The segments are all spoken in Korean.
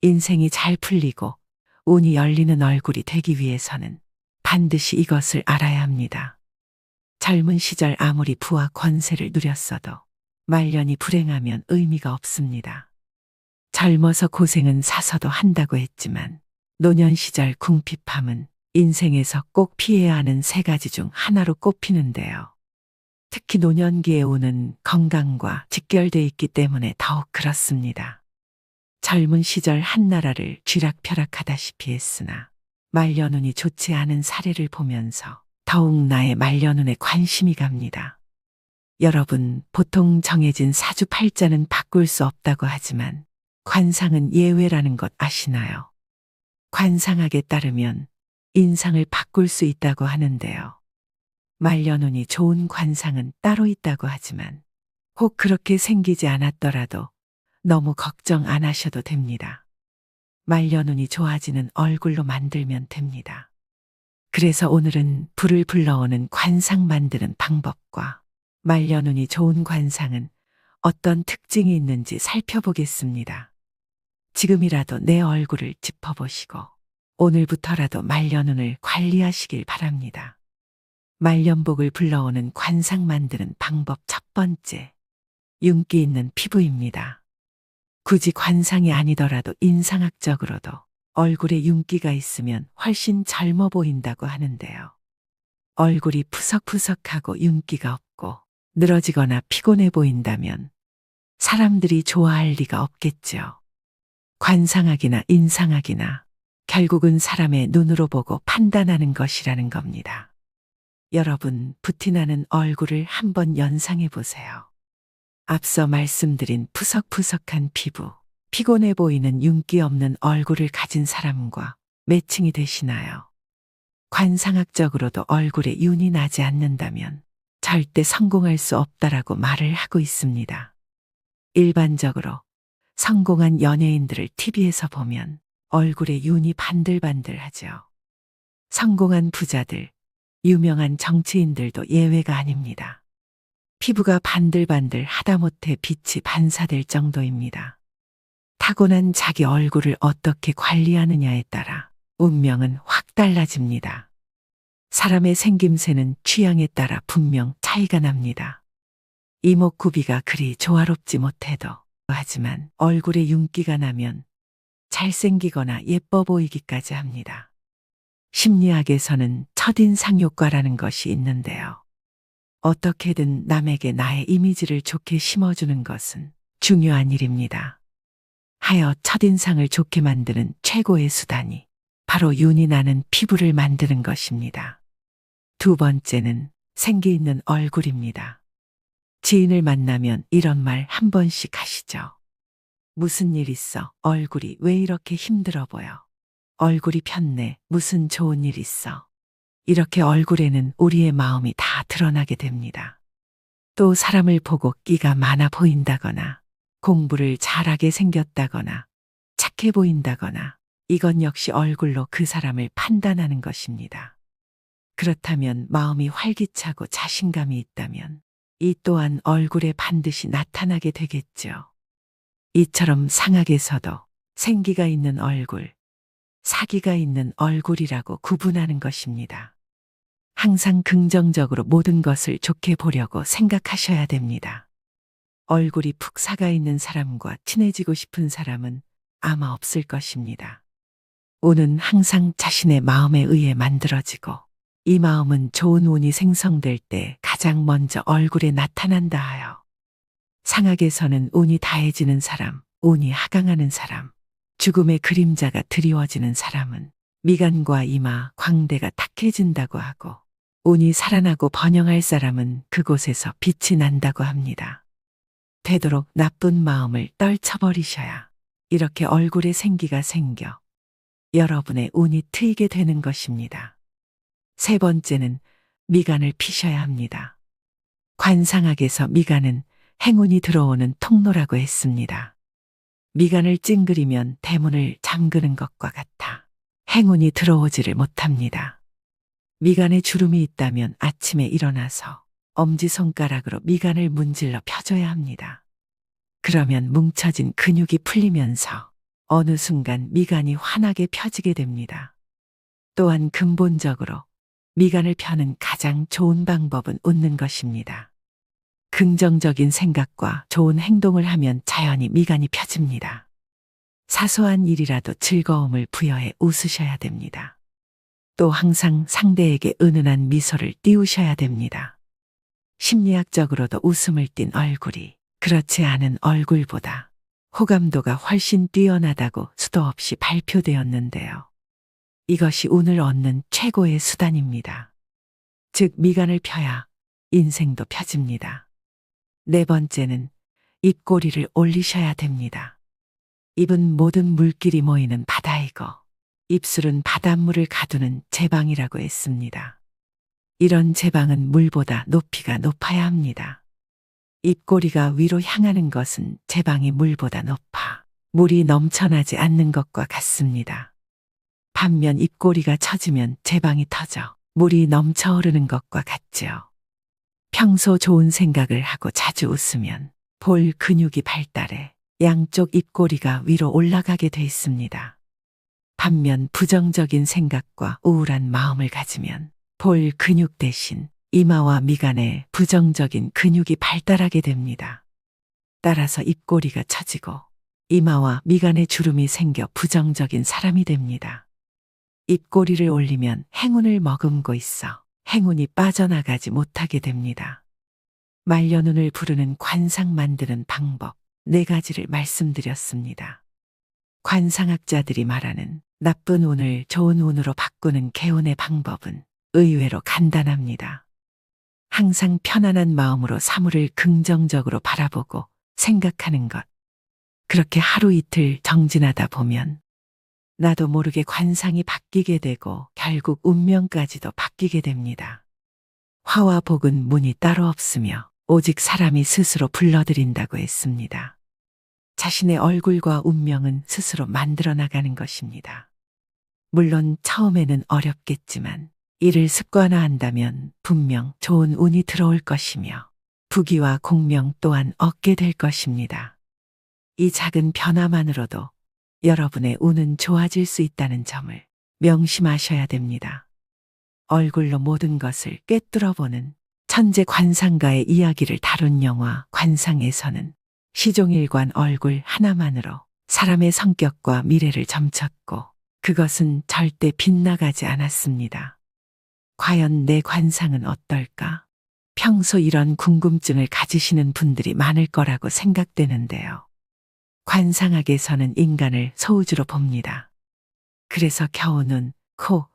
인생이 잘 풀리고 운이 열리는 얼굴이 되기 위해서는 반드시 이것을 알아야 합니다. 젊은 시절 아무리 부와 권세를 누렸어도 말년이 불행하면 의미가 없습니다. 젊어서 고생은 사서도 한다고 했지만 노년 시절 궁핍함은 인생에서 꼭 피해야 하는 세 가지 중 하나로 꼽히는데요. 특히 노년기에 오는 건강과 직결돼 있기 때문에 더욱 그렇습니다. 젊은 시절 한나라를 쥐락펴락하다시피 했으나 말년운이 좋지 않은 사례를 보면서 더욱 나의 말년운에 관심이 갑니다. 여러분, 보통 정해진 사주팔자는 바꿀 수 없다고 하지만 관상은 예외라는 것 아시나요? 관상학에 따르면 인상을 바꿀 수 있다고 하는데요. 말년운이 좋은 관상은 따로 있다고 하지만 혹 그렇게 생기지 않았더라도 너무 걱정 안 하셔도 됩니다. 말년운이 좋아지는 얼굴로 만들면 됩니다. 그래서 오늘은 불을 불러오는 관상 만드는 방법과 말년운이 좋은 관상은 어떤 특징이 있는지 살펴보겠습니다. 지금이라도 내 얼굴을 짚어보시고 오늘부터라도 말년운을 관리하시길 바랍니다. 말년복을 불러오는 관상 만드는 방법 첫 번째, 윤기 있는 피부입니다. 굳이 관상이 아니더라도 인상학적으로도 얼굴에 윤기가 있으면 훨씬 젊어 보인다고 하는데요. 얼굴이 푸석푸석하고 윤기가 없고 늘어지거나 피곤해 보인다면 사람들이 좋아할 리가 없겠죠. 관상학이나 인상학이나 결국은 사람의 눈으로 보고 판단하는 것이라는 겁니다. 여러분, 부티나는 얼굴을 한번 연상해 보세요. 앞서 말씀드린 푸석푸석한 피부, 피곤해 보이는 윤기 없는 얼굴을 가진 사람과 매칭이 되시나요? 관상학적으로도 얼굴에 윤이 나지 않는다면 절대 성공할 수 없다라고 말을 하고 있습니다. 일반적으로 성공한 연예인들을 TV에서 보면 얼굴에 윤이 반들반들하죠. 성공한 부자들, 유명한 정치인들도 예외가 아닙니다. 피부가 반들반들 하다못해 빛이 반사될 정도입니다. 타고난 자기 얼굴을 어떻게 관리하느냐에 따라 운명은 확 달라집니다. 사람의 생김새는 취향에 따라 분명 차이가 납니다. 이목구비가 그리 조화롭지 못해도 하지만 얼굴에 윤기가 나면 잘생기거나 예뻐 보이기까지 합니다. 심리학에서는 첫인상 효과라는 것이 있는데요. 어떻게든 남에게 나의 이미지를 좋게 심어주는 것은 중요한 일입니다. 하여 첫인상을 좋게 만드는 최고의 수단이 바로 윤이 나는 피부를 만드는 것입니다. 두 번째는 생기 있는 얼굴입니다. 지인을 만나면 이런 말 한 번씩 하시죠. 무슨 일 있어? 얼굴이 왜 이렇게 힘들어 보여? 얼굴이 폈네. 무슨 좋은 일 있어? 이렇게 얼굴에는 우리의 마음이 다 드러나게 됩니다. 또 사람을 보고 끼가 많아 보인다거나 공부를 잘하게 생겼다거나 착해 보인다거나 이건 역시 얼굴로 그 사람을 판단하는 것입니다. 그렇다면 마음이 활기차고 자신감이 있다면 이 또한 얼굴에 반드시 나타나게 되겠죠. 이처럼 상학에서도 생기가 있는 얼굴, 사기가 있는 얼굴이라고 구분하는 것입니다. 항상 긍정적으로 모든 것을 좋게 보려고 생각하셔야 됩니다. 얼굴이 푹 사가 있는 사람과 친해지고 싶은 사람은 아마 없을 것입니다. 운은 항상 자신의 마음에 의해 만들어지고 이 마음은 좋은 운이 생성될 때 가장 먼저 얼굴에 나타난다 하여 상학에서는 운이 다해지는 사람, 운이 하강하는 사람, 죽음의 그림자가 드리워지는 사람은 미간과 이마, 광대가 탁해진다고 하고 운이 살아나고 번영할 사람은 그곳에서 빛이 난다고 합니다. 되도록 나쁜 마음을 떨쳐버리셔야 이렇게 얼굴에 생기가 생겨 여러분의 운이 트이게 되는 것입니다. 세 번째는 미간을 피셔야 합니다. 관상학에서 미간은 행운이 들어오는 통로라고 했습니다. 미간을 찡그리면 대문을 잠그는 것과 같아 행운이 들어오지를 못합니다. 미간에 주름이 있다면 아침에 일어나서 엄지손가락으로 미간을 문질러 펴줘야 합니다. 그러면 뭉쳐진 근육이 풀리면서 어느 순간 미간이 환하게 펴지게 됩니다. 또한 근본적으로 미간을 펴는 가장 좋은 방법은 웃는 것입니다. 긍정적인 생각과 좋은 행동을 하면 자연히 미간이 펴집니다. 사소한 일이라도 즐거움을 부여해 웃으셔야 됩니다. 또 항상 상대에게 은은한 미소를 띄우셔야 됩니다. 심리학적으로도 웃음을 띤 얼굴이 그렇지 않은 얼굴보다 호감도가 훨씬 뛰어나다고 수도 없이 발표되었는데요. 이것이 운을 얻는 최고의 수단입니다. 즉, 미간을 펴야 인생도 펴집니다. 네 번째는 입꼬리를 올리셔야 됩니다. 입은 모든 물길이 모이는 바다이고 입술은 바닷물을 가두는 제방이라고 했습니다. 이런 제방은 물보다 높이가 높아야 합니다. 입꼬리가 위로 향하는 것은 제방이 물보다 높아 물이 넘쳐나지 않는 것과 같습니다. 반면 입꼬리가 처지면 제방이 터져 물이 넘쳐 흐르는 것과 같지요. 평소 좋은 생각을 하고 자주 웃으면 볼 근육이 발달해 양쪽 입꼬리가 위로 올라가게 돼 있습니다. 반면 부정적인 생각과 우울한 마음을 가지면 볼 근육 대신 이마와 미간에 부정적인 근육이 발달하게 됩니다. 따라서 입꼬리가 처지고 이마와 미간에 주름이 생겨 부정적인 사람이 됩니다. 입꼬리를 올리면 행운을 머금고 있어 행운이 빠져나가지 못하게 됩니다. 말년운을 부르는 관상 만드는 방법 4가지를 말씀드렸습니다. 관상학자들이 말하는 나쁜 운을 좋은 운으로 바꾸는 개운의 방법은 의외로 간단합니다. 항상 편안한 마음으로 사물을 긍정적으로 바라보고 생각하는 것. 그렇게 하루 이틀 정진하다 보면 나도 모르게 관상이 바뀌게 되고 결국 운명까지도 바뀌게 됩니다. 화와 복은 문이 따로 없으며 오직 사람이 스스로 불러들인다고 했습니다. 자신의 얼굴과 운명은 스스로 만들어 나가는 것입니다. 물론 처음에는 어렵겠지만 이를 습관화한다면 분명 좋은 운이 들어올 것이며 부귀와 공명 또한 얻게 될 것입니다. 이 작은 변화만으로도 여러분의 운은 좋아질 수 있다는 점을 명심하셔야 됩니다. 얼굴로 모든 것을 꿰뚫어보는 천재 관상가의 이야기를 다룬 영화 관상에서는 시종일관 얼굴 하나만으로 사람의 성격과 미래를 점쳤고 그것은 절대 빗나가지 않았습니다. 과연 내 관상은 어떨까? 평소 이런 궁금증을 가지시는 분들이 많을 거라고 생각되는데요. 관상학에서는 인간을 소우주로 봅니다. 그래서 겨우 눈, 코,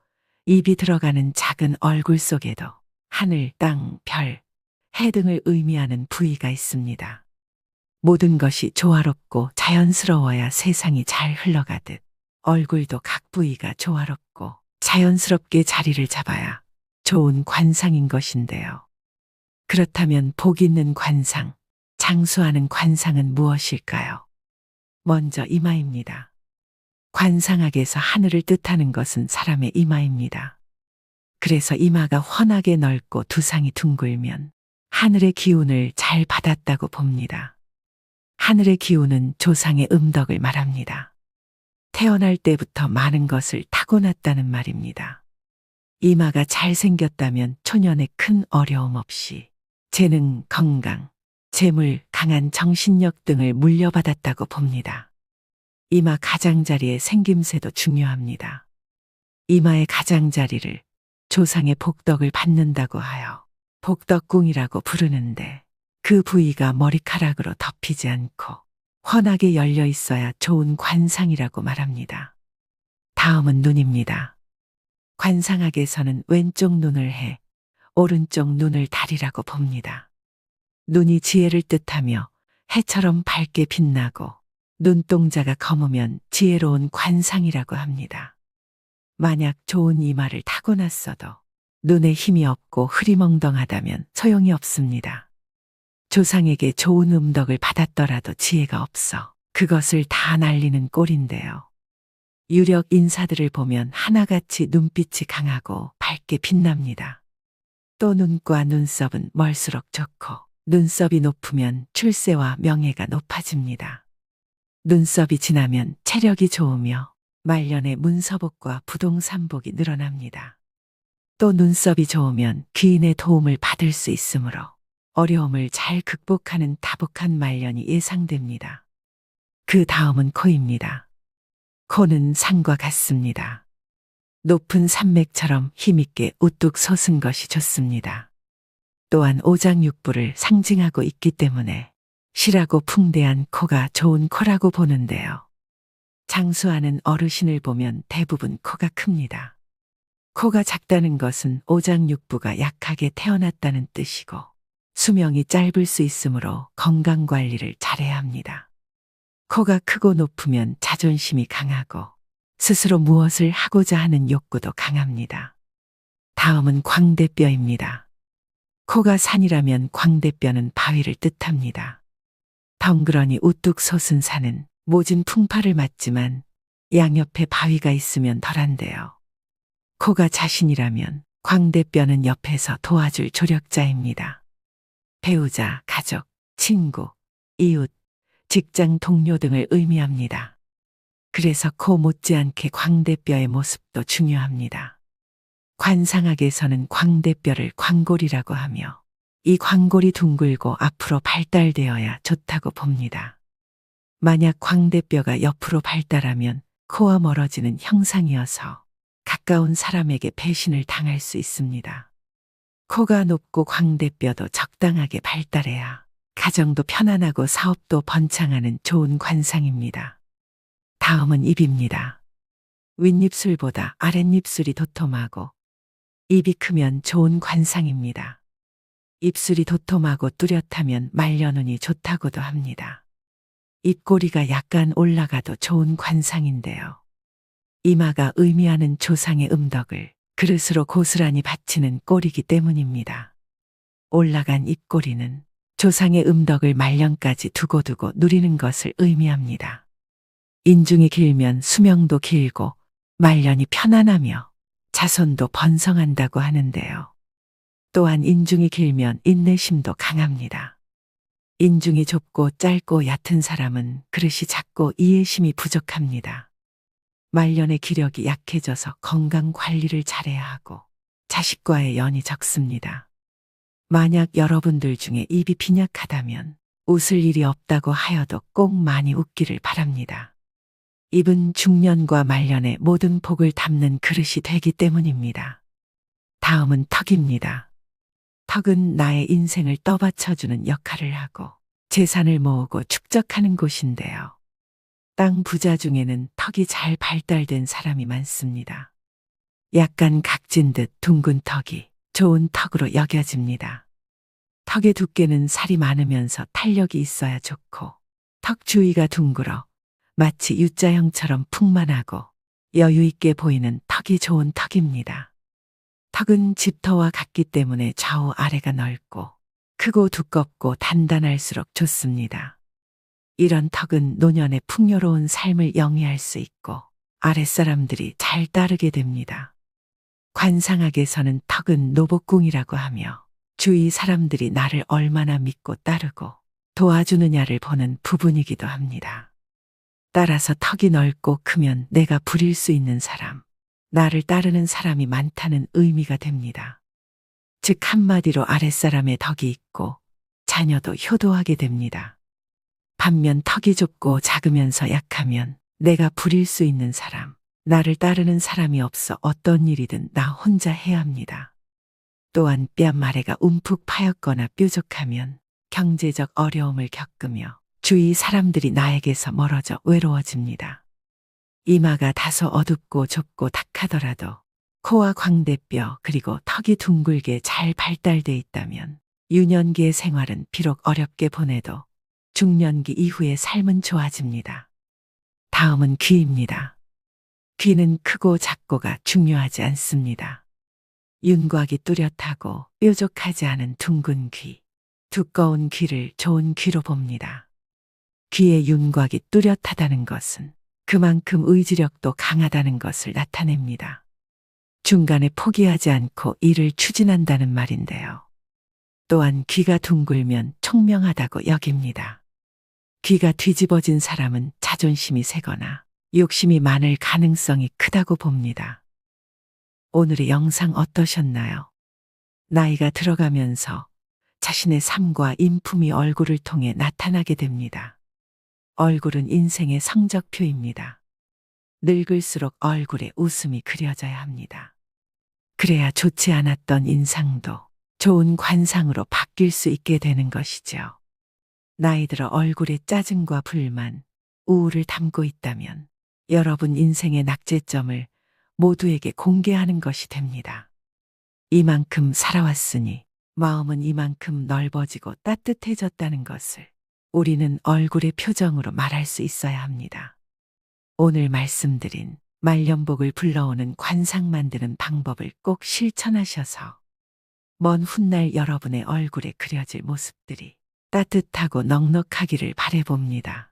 입이 들어가는 작은 얼굴 속에도 하늘, 땅, 별, 해 등을 의미하는 부위가 있습니다. 모든 것이 조화롭고 자연스러워야 세상이 잘 흘러가듯 얼굴도 각 부위가 조화롭고 자연스럽게 자리를 잡아야 좋은 관상인 것인데요. 그렇다면 복 있는 관상, 장수하는 관상은 무엇일까요? 먼저 이마입니다. 관상학에서 하늘을 뜻하는 것은 사람의 이마입니다. 그래서 이마가 훤하게 넓고 두상이 둥글면 하늘의 기운을 잘 받았다고 봅니다. 하늘의 기운은 조상의 음덕을 말합니다. 태어날 때부터 많은 것을 타고났다는 말입니다. 이마가 잘생겼다면 초년에 큰 어려움 없이 재능, 건강, 재물, 강한 정신력 등을 물려받았다고 봅니다. 이마 가장자리의 생김새도 중요합니다. 이마의 가장자리를 조상의 복덕을 받는다고 하여 복덕궁이라고 부르는데 그 부위가 머리카락으로 덮이지 않고 훤하게 열려 있어야 좋은 관상이라고 말합니다. 다음은 눈입니다. 관상학에서는 왼쪽 눈을 해, 오른쪽 눈을 달이라고 봅니다. 눈이 지혜를 뜻하며 해처럼 밝게 빛나고 눈동자가 검으면 지혜로운 관상이라고 합니다. 만약 좋은 이마를 타고났어도 눈에 힘이 없고 흐리멍덩하다면 소용이 없습니다. 조상에게 좋은 음덕을 받았더라도 지혜가 없어 그것을 다 날리는 꼴인데요. 유력 인사들을 보면 하나같이 눈빛이 강하고 밝게 빛납니다. 또 눈과 눈썹은 멀수록 좋고 눈썹이 높으면 출세와 명예가 높아집니다. 눈썹이 지나면 체력이 좋으며 말년에 문서복과 부동산복이 늘어납니다. 또 눈썹이 좋으면 귀인의 도움을 받을 수 있으므로 어려움을 잘 극복하는 다복한 말년이 예상됩니다. 그 다음은 코입니다. 코는 산과 같습니다. 높은 산맥처럼 힘있게 우뚝 솟은 것이 좋습니다. 또한 오장육부를 상징하고 있기 때문에 실하고 풍대한 코가 좋은 코라고 보는데요. 장수하는 어르신을 보면 대부분 코가 큽니다. 코가 작다는 것은 오장육부가 약하게 태어났다는 뜻이고 수명이 짧을 수 있으므로 건강관리를 잘해야 합니다. 코가 크고 높으면 자존심이 강하고 스스로 무엇을 하고자 하는 욕구도 강합니다. 다음은 광대뼈입니다. 코가 산이라면 광대뼈는 바위를 뜻합니다. 덩그러니 우뚝 솟은 산은 모진 풍파를 맞지만 양옆에 바위가 있으면 덜한데요. 코가 자신이라면 광대뼈는 옆에서 도와줄 조력자입니다. 배우자, 가족, 친구, 이웃, 직장 동료 등을 의미합니다. 그래서 코 못지않게 광대뼈의 모습도 중요합니다. 관상학에서는 광대뼈를 광골이라고 하며 이 광골이 둥글고 앞으로 발달되어야 좋다고 봅니다. 만약 광대뼈가 옆으로 발달하면 코와 멀어지는 형상이어서 가까운 사람에게 배신을 당할 수 있습니다. 코가 높고 광대뼈도 적당하게 발달해야 가정도 편안하고 사업도 번창하는 좋은 관상입니다. 다음은 입입니다. 윗입술보다 아랫입술이 도톰하고 입이 크면 좋은 관상입니다. 입술이 도톰하고 뚜렷하면 말년운이 좋다고도 합니다. 입꼬리가 약간 올라가도 좋은 관상인데요. 이마가 의미하는 조상의 음덕을 그릇으로 고스란히 바치는 꼴이기 때문입니다. 올라간 입꼬리는 조상의 음덕을 말년까지 두고두고 누리는 것을 의미합니다. 인중이 길면 수명도 길고 말년이 편안하며 자손도 번성한다고 하는데요. 또한 인중이 길면 인내심도 강합니다. 인중이 좁고 짧고 얕은 사람은 그릇이 작고 이해심이 부족합니다. 말년의 기력이 약해져서 건강 관리를 잘해야 하고 자식과의 연이 적습니다. 만약 여러분들 중에 입이 빈약하다면 웃을 일이 없다고 하여도 꼭 많이 웃기를 바랍니다. 입은 중년과 말년의 모든 복을 담는 그릇이 되기 때문입니다. 다음은 턱입니다. 턱은 나의 인생을 떠받쳐주는 역할을 하고 재산을 모으고 축적하는 곳인데요. 땅 부자 중에는 턱이 잘 발달된 사람이 많습니다. 약간 각진 듯 둥근 턱이 좋은 턱으로 여겨집니다. 턱의 두께는 살이 많으면서 탄력이 있어야 좋고 턱 주위가 둥글어 마치 U자형처럼 풍만하고 여유 있게 보이는 턱이 좋은 턱입니다. 턱은 집터와 같기 때문에 좌우 아래가 넓고 크고 두껍고 단단할수록 좋습니다. 이런 턱은 노년의 풍요로운 삶을 영위할 수 있고 아랫사람들이 잘 따르게 됩니다. 관상학에서는 턱은 노복궁이라고 하며 주위 사람들이 나를 얼마나 믿고 따르고 도와주느냐를 보는 부분이기도 합니다. 따라서 턱이 넓고 크면 내가 부릴 수 있는 사람, 나를 따르는 사람이 많다는 의미가 됩니다. 즉 한마디로 아랫사람의 덕이 있고 자녀도 효도하게 됩니다. 반면 턱이 좁고 작으면서 약하면 내가 부릴 수 있는 사람, 나를 따르는 사람이 없어 어떤 일이든 나 혼자 해야 합니다. 또한 뺨 아래가 움푹 파였거나 뾰족하면 경제적 어려움을 겪으며 주위 사람들이 나에게서 멀어져 외로워집니다. 이마가 다소 어둡고 좁고 탁하더라도 코와 광대뼈 그리고 턱이 둥글게 잘 발달돼 있다면 유년기의 생활은 비록 어렵게 보내도 중년기 이후의 삶은 좋아집니다. 다음은 귀입니다. 귀는 크고 작고가 중요하지 않습니다. 윤곽이 뚜렷하고 뾰족하지 않은 둥근 귀, 두꺼운 귀를 좋은 귀로 봅니다. 귀의 윤곽이 뚜렷하다는 것은 그만큼 의지력도 강하다는 것을 나타냅니다. 중간에 포기하지 않고 일을 추진한다는 말인데요. 또한 귀가 둥글면 총명하다고 여깁니다. 귀가 뒤집어진 사람은 자존심이 세거나 욕심이 많을 가능성이 크다고 봅니다. 오늘의 영상 어떠셨나요? 나이가 들어가면서 자신의 삶과 인품이 얼굴을 통해 나타나게 됩니다. 얼굴은 인생의 성적표입니다. 늙을수록 얼굴에 웃음이 그려져야 합니다. 그래야 좋지 않았던 인상도 좋은 관상으로 바뀔 수 있게 되는 것이죠. 나이 들어 얼굴에 짜증과 불만, 우울을 담고 있다면 여러분 인생의 낙제점을 모두에게 공개하는 것이 됩니다. 이만큼 살아왔으니 마음은 이만큼 넓어지고 따뜻해졌다는 것을 우리는 얼굴의 표정으로 말할 수 있어야 합니다. 오늘 말씀드린 말년복을 불러오는 관상 만드는 방법을 꼭 실천하셔서 먼 훗날 여러분의 얼굴에 그려질 모습들이 따뜻하고 넉넉하기를 바라봅니다.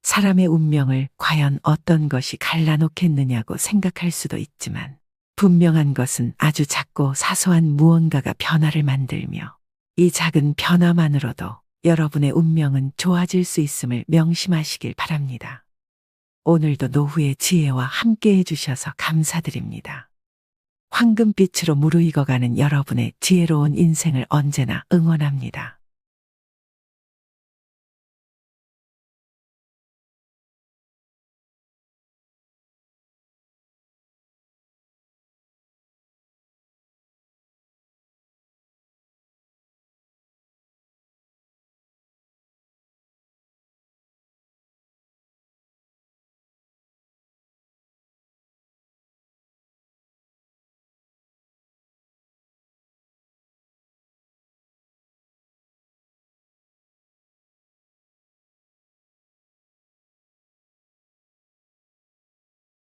사람의 운명을 과연 어떤 것이 갈라놓겠느냐고 생각할 수도 있지만 분명한 것은 아주 작고 사소한 무언가가 변화를 만들며 이 작은 변화만으로도 여러분의 운명은 좋아질 수 있음을 명심하시길 바랍니다. 오늘도 노후의 지혜와 함께 해주셔서 감사드립니다. 황금빛으로 무르익어가는 여러분의 지혜로운 인생을 언제나 응원합니다.